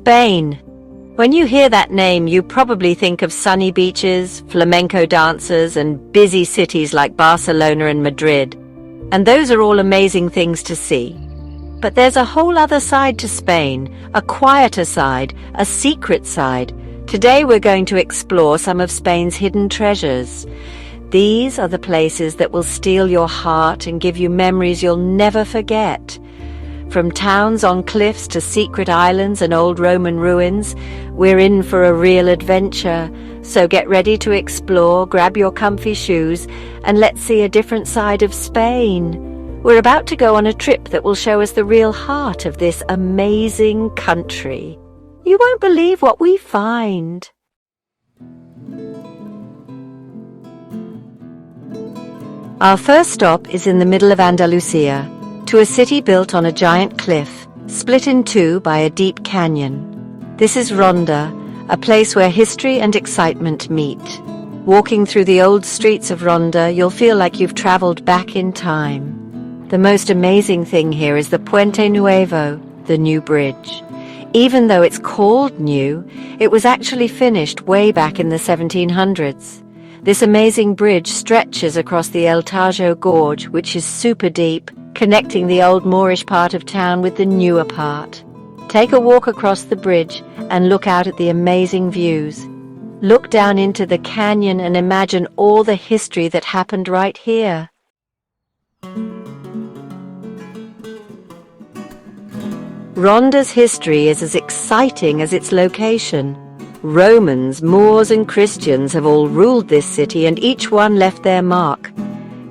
Spain. When you hear that name, you probably think of sunny beaches, flamenco dancers, and busy cities like Barcelona and Madrid. And those are all amazing things to see. But there's a whole other side to Spain, a quieter side, a secret side. Today we're going to explore some of Spain's hidden treasures. These are the places that will steal your heart and give you memories you'll never forget. From towns on cliffs to secret islands and old Roman ruins, we're in for a real adventure. So get ready to explore, grab your comfy shoes, and let's see a different side of Spain. We're about to go on a trip that will show us the real heart of this amazing country. You won't believe what we find. Our first stop is in the middle of Andalusia, to a city built on a giant cliff, split in two by a deep canyon. This is Ronda, a place where history and excitement meet. Walking through the old streets of Ronda, you'll feel like you've traveled back in time. The most amazing thing here is the Puente Nuevo, the new bridge. Even though it's called new, it was actually finished way back in the 1700s. This amazing bridge stretches across the El Tajo Gorge, which is super deep, connecting the old Moorish part of town with the newer part. Take a walk across the bridge and look out at the amazing views. Look down into the canyon and imagine all the history that happened right here. Ronda's history is as exciting as its location. Romans, Moors and Christians have all ruled this city and each one left their mark.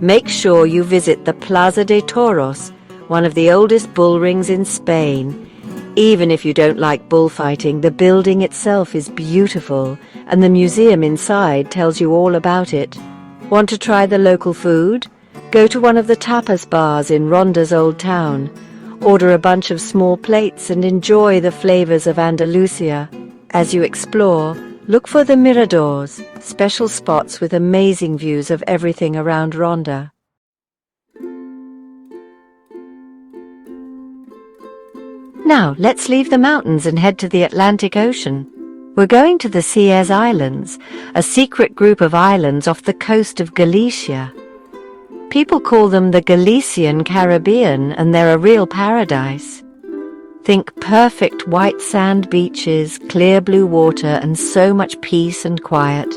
Make sure you visit the Plaza de Toros, one of the oldest bull rings in Spain. Even if you don't like bullfighting, the building itself is beautiful, and the museum inside tells you all about it. Want to try the local food? Go to one of the tapas bars in Ronda's old town. Order a bunch of small plates and enjoy the flavors of Andalusia. As you explore, look for the miradors, special spots with amazing views of everything around Ronda. Now, let's leave the mountains and head to the Atlantic Ocean. We're going to the Cíes Islands, a secret group of islands off the coast of Galicia. People call them the Galician Caribbean, and they're a real paradise. Think perfect white sand beaches, clear blue water, and so much peace and quiet.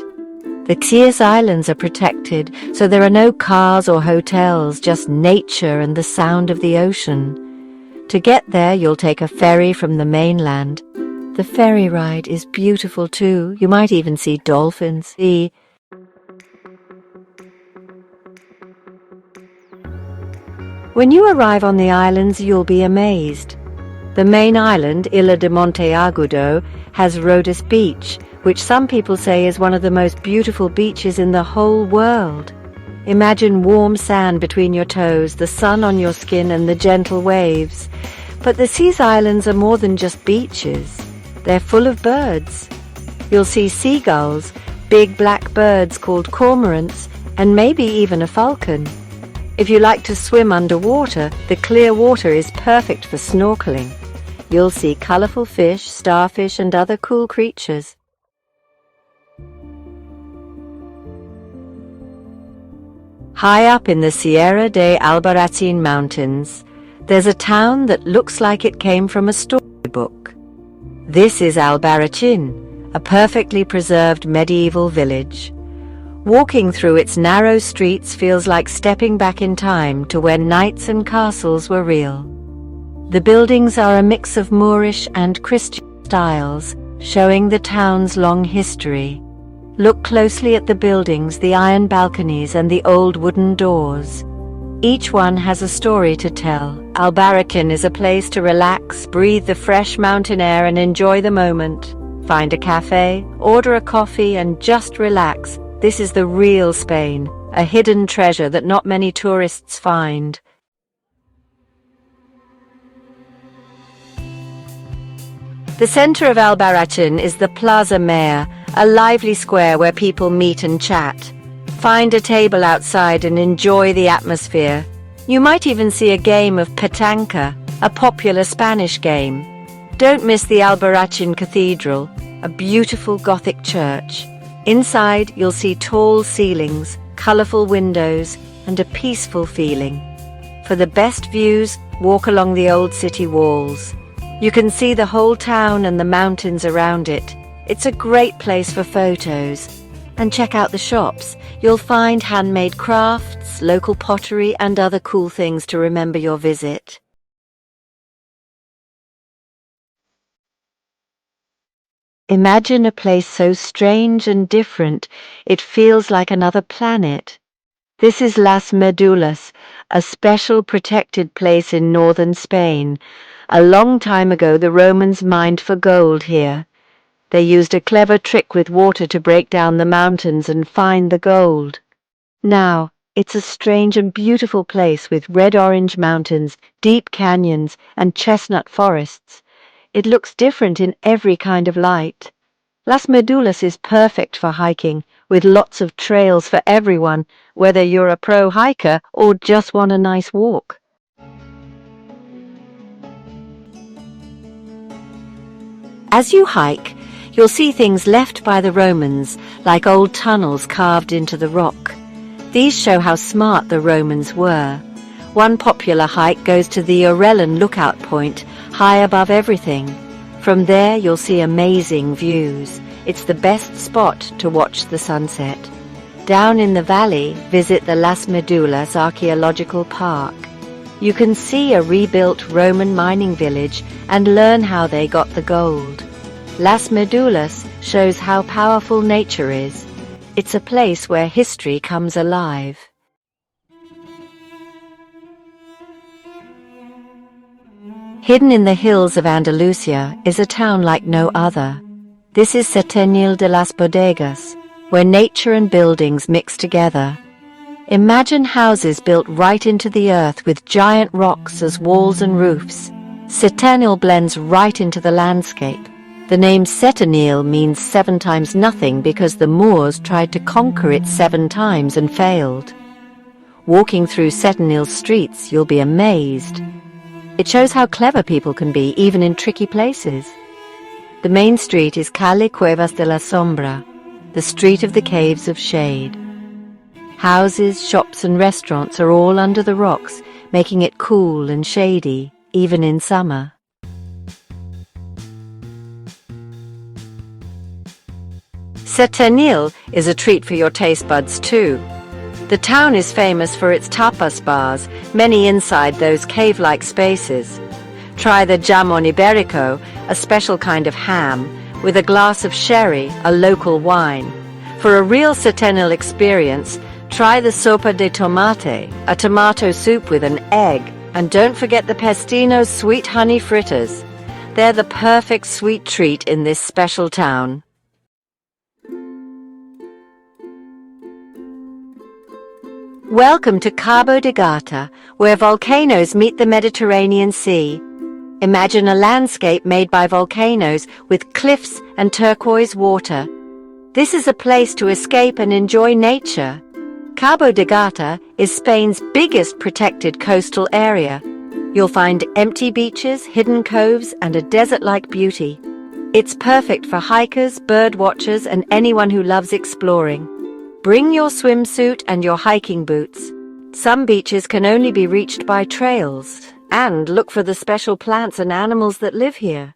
The Cíes Islands are protected, so there are no cars or hotels, just nature and the sound of the ocean. To get there, you'll take a ferry from the mainland. The ferry ride is beautiful too. You might even see dolphins. When you arrive on the islands, you'll be amazed. The main island, Isla de Monteagudo, has Rhodes Beach, which some people say is one of the most beautiful beaches in the whole world. Imagine warm sand between your toes, the sun on your skin and the gentle waves. But the Cíes Islands are more than just beaches. They're full of birds. You'll see seagulls, big black birds called cormorants, and maybe even a falcon. If you like to swim underwater, the clear water is perfect for snorkeling. You'll see colorful fish, starfish, and other cool creatures. High up in the Sierra de Albarracín mountains, there's a town that looks like it came from a storybook. This is Albarracín, a perfectly preserved medieval village. Walking through its narrow streets feels like stepping back in time to when knights and castles were real. The buildings are a mix of Moorish and Christian styles, showing the town's long history. Look closely at the buildings, the iron balconies and the old wooden doors. Each one has a story to tell. Albarracín is a place to relax, breathe the fresh mountain air and enjoy the moment. Find a cafe, order a coffee and just relax. This is the real Spain, a hidden treasure that not many tourists find. The center of Albarracín is the Plaza Mayor, a lively square where people meet and chat. Find a table outside and enjoy the atmosphere. You might even see a game of petanca, a popular Spanish game. Don't miss the Albarracín Cathedral, a beautiful Gothic church. Inside, you'll see tall ceilings, colourful windows, and a peaceful feeling. For the best views, walk along the old city walls. You can see the whole town and the mountains around it. It's a great place for photos. And check out the shops. You'll find handmade crafts, local pottery, and other cool things to remember your visit. Imagine a place so strange and different, it feels like another planet. This is Las Médulas, a special protected place in northern Spain. A long time ago, the Romans mined for gold here. They used a clever trick with water to break down the mountains and find the gold. Now, it's a strange and beautiful place with red-orange mountains, deep canyons, and chestnut forests. It looks different in every kind of light. Las Médulas is perfect for hiking, with lots of trails for everyone, whether you're a pro hiker or just want a nice walk. As you hike, you'll see things left by the Romans, like old tunnels carved into the rock. These show how smart the Romans were. One popular hike goes to the Orellon lookout point, high above everything. From there, you'll see amazing views. It's the best spot to watch the sunset. Down in the valley, visit the Las Médulas Archaeological Park. You can see a rebuilt Roman mining village and learn how they got the gold. Las Médulas shows how powerful nature is. It's a place where history comes alive. Hidden in the hills of Andalusia is a town like no other. This is Setenil de las Bodegas, where nature and buildings mix together. Imagine houses built right into the earth with giant rocks as walls and roofs. Setenil blends right into the landscape. The name Setenil means 7 times nothing because the Moors tried to conquer it 7 times and failed. Walking through Setenil's streets, you'll be amazed. It shows how clever people can be, even in tricky places. The main street is Calle Cuevas de la Sombra, the street of the caves of shade. Houses, shops and restaurants are all under the rocks, making it cool and shady, even in summer. Setenil is a treat for your taste buds too. The town is famous for its tapas bars, many inside those cave-like spaces. Try the jamón ibérico, a special kind of ham, with a glass of sherry, a local wine. For a real Setenil experience, try the sopa de tomate, a tomato soup with an egg. And don't forget the Pestino's sweet honey fritters. They're the perfect sweet treat in this special town. Welcome to Cabo de Gata, where volcanoes meet the Mediterranean Sea. Imagine a landscape made by volcanoes with cliffs and turquoise water. This is a place to escape and enjoy nature. Cabo de Gata is Spain's biggest protected coastal area. You'll find empty beaches, hidden coves, and a desert-like beauty. It's perfect for hikers, bird watchers, and anyone who loves exploring. Bring your swimsuit and your hiking boots. Some beaches can only be reached by trails, and look for the special plants and animals that live here.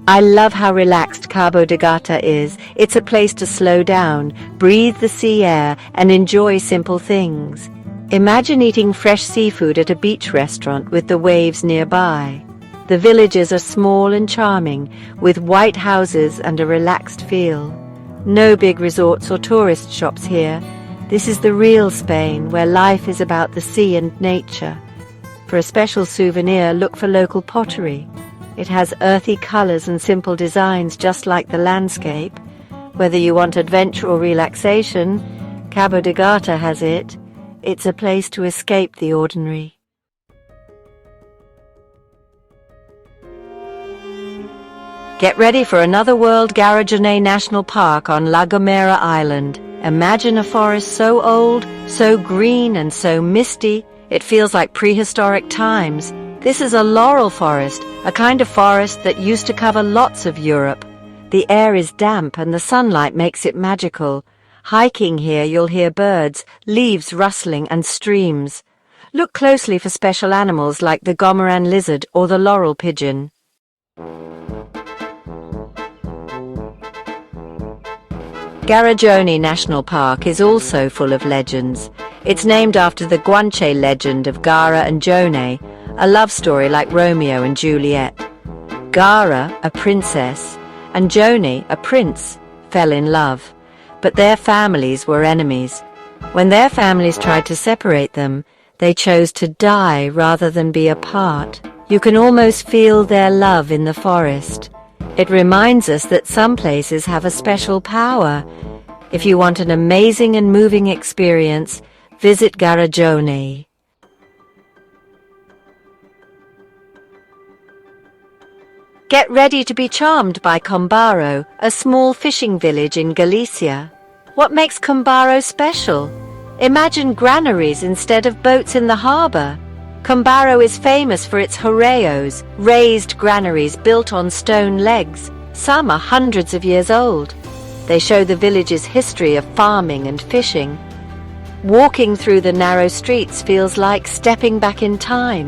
I love how relaxed Cabo de Gata is. It's a place to slow down, breathe the sea air, and enjoy simple things. Imagine eating fresh seafood at a beach restaurant with the waves nearby. The villages are small and charming, with white houses and a relaxed feel. No big resorts or tourist shops here. This is the real Spain, where life is about the sea and nature. For a special souvenir, look for local pottery. It has earthy colors and simple designs just like the landscape. Whether you want adventure or relaxation, Cabo de Gata has it. It's a place to escape the ordinary. Get ready for another World Gara Jonay National Park on La Gomera Island. Imagine a forest so old, so green and so misty, It feels like prehistoric times. This is a laurel forest, a kind of forest that used to cover lots of Europe. The air is damp and the sunlight makes it magical. Hiking here, you'll hear birds, leaves rustling and streams. Look closely for special animals like the gomeran lizard or the laurel pigeon. Jonay National Park is also full of legends. It's named after the Guanche legend of Gara and Jonay, a love story like Romeo and Juliet. Gara, a princess, and Jonay, a prince, fell in love, but their families were enemies. When their families tried to separate them, they chose to die rather than be apart. You can almost feel their love in the forest. It reminds us that some places have a special power. If you want an amazing and moving experience, visit Jonay. Get ready to be charmed by Combarro, a small fishing village in Galicia. What makes Combarro special? Imagine granaries instead of boats in the harbour. Combarro is famous for its horreos, raised granaries built on stone legs. Some are hundreds of years old. They show the village's history of farming and fishing. Walking through the narrow streets feels like stepping back in time.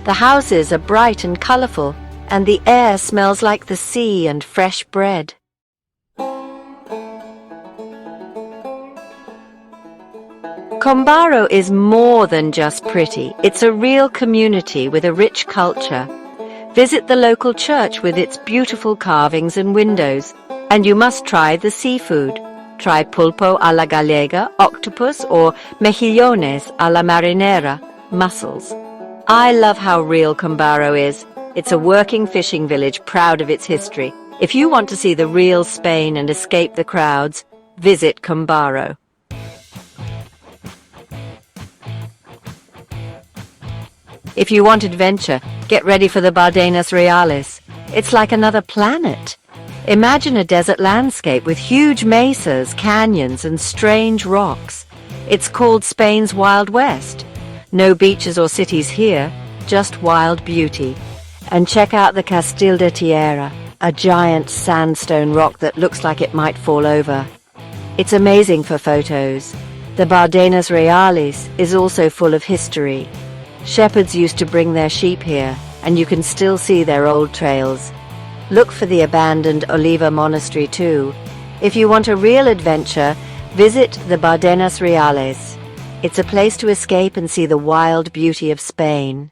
The houses are bright and colourful, and the air smells like the sea and fresh bread. Combarro is more than just pretty. It's a real community with a rich culture. Visit the local church with its beautiful carvings and windows. And you must try the seafood. Try pulpo a la gallega, octopus, or mejillones a la marinera, mussels. I love how real Combarro is. It's a working fishing village proud of its history. If you want to see the real Spain and escape the crowds, visit Combarro. If you want adventure, get ready for the Bardenas Reales. It's like another planet. Imagine a desert landscape with huge mesas, canyons, and strange rocks. It's called Spain's Wild West. No beaches or cities here, just wild beauty. And check out the Castil de Tierra, a giant sandstone rock that looks like it might fall over. It's amazing for photos. The Bardenas Reales is also full of history. Shepherds used to bring their sheep here, and you can still see their old trails. Look for the abandoned Oliva Monastery too. If you want a real adventure, visit the Bardenas Reales. It's a place to escape and see the wild beauty of Spain.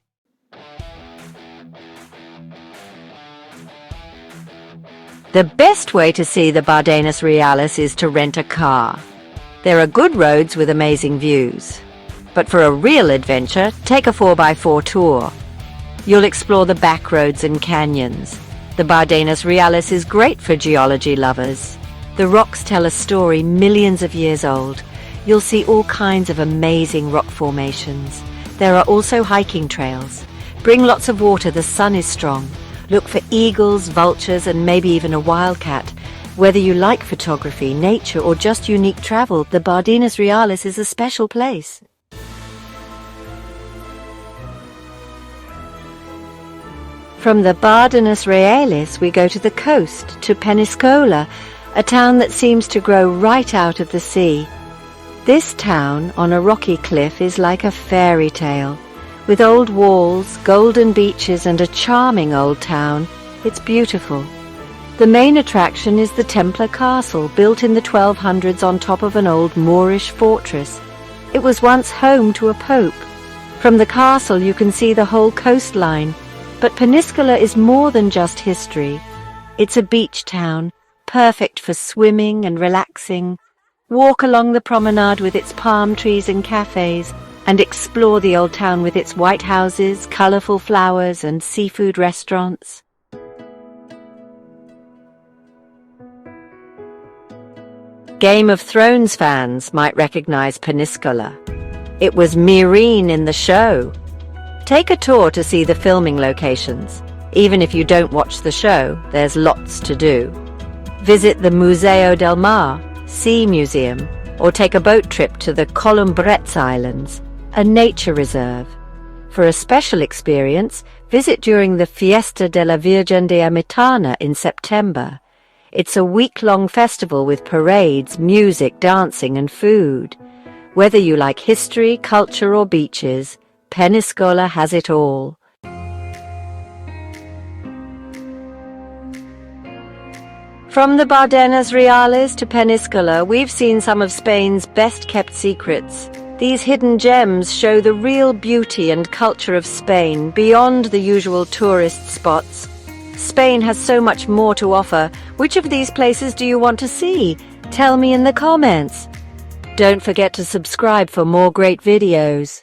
The best way to see the Bardenas Reales is to rent a car. There are good roads with amazing views. But for a real adventure, take a 4x4 tour. You'll explore the back roads and canyons. The Bardenas Reales is great for geology lovers. The rocks tell a story millions of years old. You'll see all kinds of amazing rock formations. There are also hiking trails. Bring lots of water, the sun is strong. Look for eagles, vultures, and maybe even a wildcat. Whether you like photography, nature, or just unique travel, the Bardenas Reales is a special place. From the Bardenas Reales, we go to the coast, to Peñíscola, a town that seems to grow right out of the sea. This town, on a rocky cliff, is like a fairy tale. With old walls, golden beaches, and a charming old town, it's beautiful. The main attraction is the Templar Castle, built in the 1200s on top of an old Moorish fortress. It was once home to a pope. From the castle you can see the whole coastline. But Peñíscola is more than just history. It's a beach town, perfect for swimming and relaxing. Walk along the promenade with its palm trees and cafes, and explore the old town with its white houses, colourful flowers, and seafood restaurants. Game of Thrones fans might recognise Peñíscola. It was Meereen in the show. Take a tour to see the filming locations. Even if you don't watch the show, there's lots to do. Visit the Museo del Mar, Sea Museum, or take a boat trip to the Columbretes Islands. a nature reserve. For a special experience, visit during the Fiesta de la Virgen de Amitana in September. It's a week-long festival with parades, music, dancing and food. Whether you like history, culture or beaches, Peñíscola has it all. From the Bardenas Reales to Peñíscola, we've seen some of Spain's best-kept secrets. These hidden gems show the real beauty and culture of Spain beyond the usual tourist spots. Spain has so much more to offer. Which of these places do you want to see? Tell me in the comments. Don't forget to subscribe for more great videos.